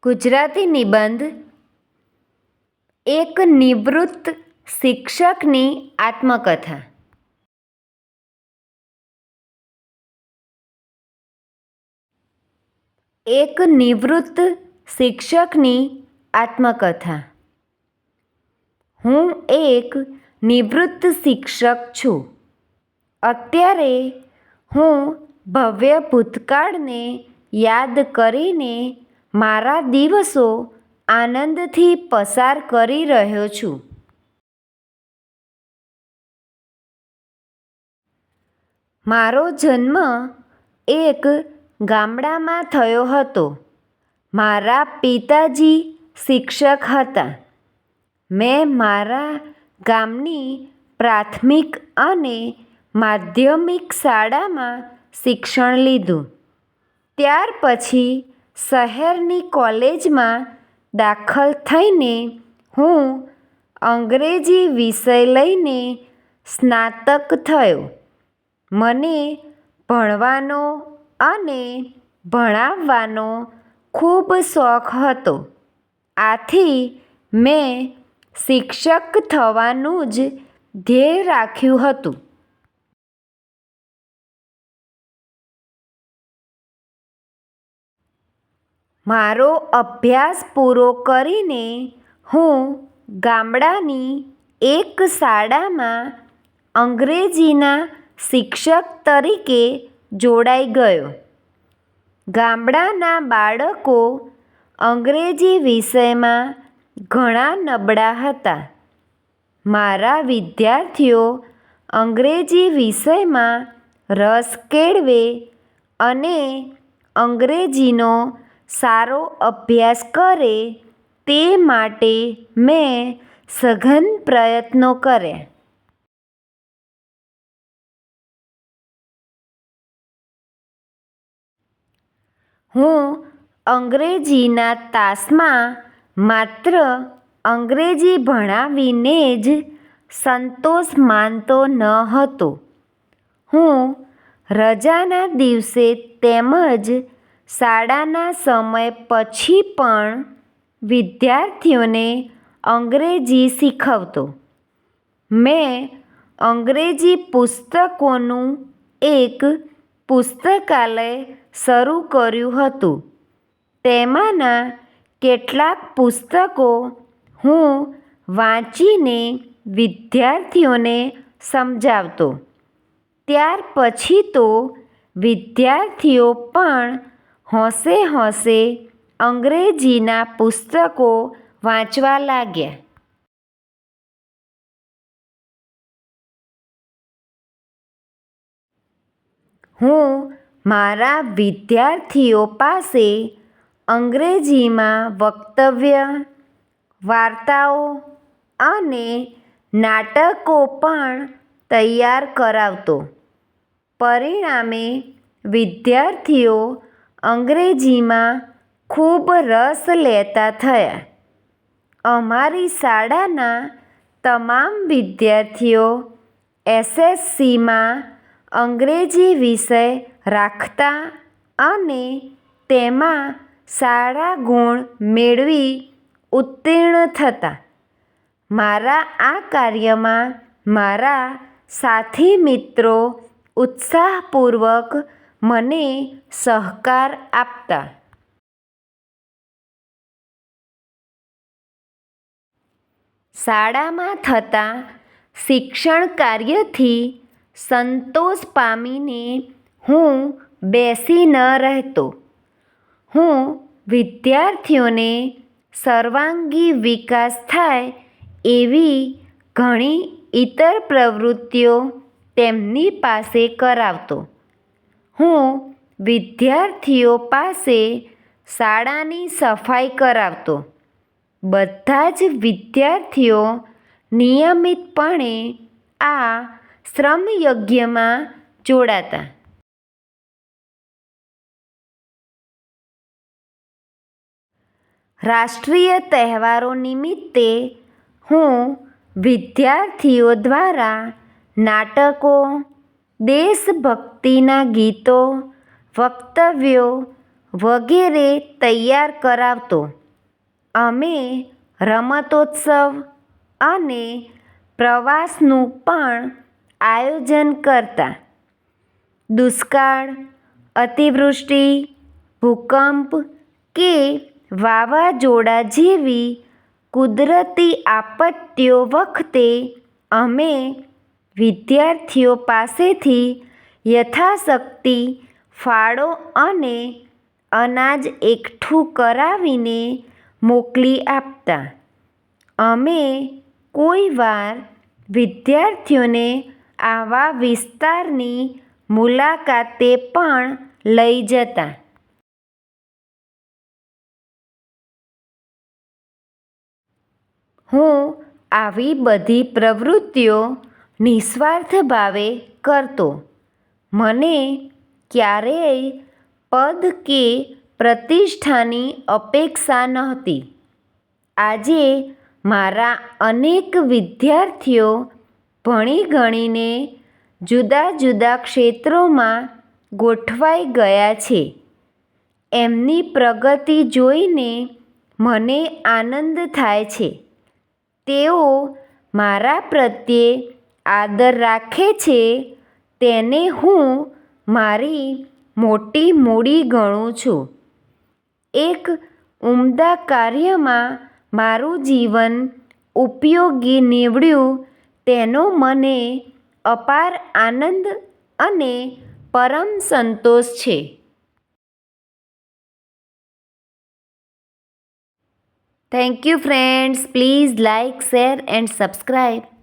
ગુજરાતી નિબંધ એક નિવૃત્ત શિક્ષકની આત્મકથા. એક નિવૃત્ત શિક્ષકની આત્મકથા. હું એક નિવૃત્ત શિક્ષક છું. અત્યારે હું ભવ્ય ભૂતકાળને યાદ કરીને મારા દિવસો આનંદથી પસાર કરી રહ્યો છું. મારો જન્મ એક ગામડામાં થયો હતો. મારા પિતાજી શિક્ષક હતા. મેં મારા ગામની પ્રાથમિક અને માધ્યમિક શાળામાં શિક્ષણ લીધું. ત્યાર પછી શહેરની કોલેજમાં દાખલ થઈને હું અંગ્રેજી વિષય લઈને સ્નાતક થયો. મને ભણવાનો અને ભણાવવાનો ખૂબ શોખ હતો. આથી મેં શિક્ષક થવાનું જ ધ્યેય રાખ્યું હતું. મારો અભ્યાસ પૂરો કરીને હું ગામડાની એક શાળામાં અંગ્રેજીના શિક્ષક તરીકે જોડાઈ ગયો. ગામડાના બાળકો અંગ્રેજી વિષયમાં ઘણા નબળા હતા. મારા વિદ્યાર્થીઓ અંગ્રેજી વિષયમાં રસ કેળવે અને અંગ્રેજીનો સારો અભ્યાસ કરે તે માટે મેં સઘન પ્રયત્નો કર્યા. હું અંગ્રેજીના તાસમાં માત્ર અંગ્રેજી ભણાવીને જ સંતોષ માનતો ન હતો. હું રજાના દિવસે તેમજ શાળાના સમય પછી પણ વિદ્યાર્થીઓને અંગ્રેજી શીખવતો. મેં અંગ્રેજી પુસ્તકોનું એક પુસ્તકાલય શરૂ કર્યું હતું. તેમાંના કેટલાક પુસ્તકો હું વાંચીને વિદ્યાર્થીઓને સમજાવતો. ત્યાર પછી તો વિદ્યાર્થીઓ પણ હોંશે હોંશે અંગ્રેજીના પુસ્તકો વાંચવા લાગ્યા. હું મારા વિદ્યાર્થીઓ પાસે અંગ્રેજીમાં વક્તવ્ય, વાર્તાઓ અને નાટકો પણ તૈયાર કરાવતો. પરિણામે વિદ્યાર્થીઓ અંગ્રેજીમાં ખૂબ રસ લેતા થયા. અમારી શાળાના તમામ વિદ્યાર્થીઓ એસએસસીમાં અંગ્રેજી વિષય રાખતા અને તેમાં સારા ગુણ મેળવી ઉત્તીર્ણ થતા. મારા આ કાર્યમાં મારા સાથી મિત્રો ઉત્સાહપૂર્વક મને સહકાર આપતા. શાળામાં થતા શિક્ષણ કાર્યથી સંતોષ પામીને હું બેસી ન રહેતો. હું વિદ્યાર્થીઓને સર્વાંગી વિકાસ થાય એવી ઘણી ઇતર પ્રવૃત્તિઓ તેમની પાસે કરાવતો. હું વિદ્યાર્થીઓ પાસે શાળાની સફાઈ કરાવતો. બધા જ વિદ્યાર્થીઓ નિયમિતપણે આ શ્રમયજ્ઞમાં જોડાતા. રાષ્ટ્રીય તહેવારો નિમિત્તે હું વિદ્યાર્થીઓ દ્વારા નાટકો, દેશભક્તિના ગીતો, વક્તવ્યો વગેરે તૈયાર કરાવતો. અમે રમતોત્સવ અને પ્રવાસનું પણ આયોજન કરતા. દુષ્કાળ, અતિવૃષ્ટિ, ભૂકંપ કે વાવાઝોડા જેવી કુદરતી આપત્તિઓ વખતે અમે વિદ્યાર્થીઓ પાસેથી યથાશક્તિ ફાળો અને અનાજ એકઠું કરાવીને મોકલી આપતા. અમે કોઈવાર વિદ્યાર્થીઓને આવા વિસ્તારની મુલાકાતે પણ લઈ જતા. હું આવી બધી પ્રવૃત્તિઓ નિસ્વાર્થ ભાવે કરતો. મને ક્યારેય પદ કે પ્રતિષ્ઠાની અપેક્ષા નહોતી. આજે મારા અનેક વિદ્યાર્થીઓ ભણી ગણીને જુદા જુદા ક્ષેત્રોમાં ગોઠવાઈ ગયા છે. એમની પ્રગતિ જોઈને મને આનંદ થાય છે. તેઓ મારા પ્રત્યે આદર રાખે છે તેને હું મારી મોટી મૂડી ગણું છું. એક ઉમદા કાર્યમાં મારું જીવન ઉપયોગી નીવડ્યું તેનો મને અપાર આનંદ અને પરમ સંતોષ છે. Thank you friends. Please like, share and subscribe.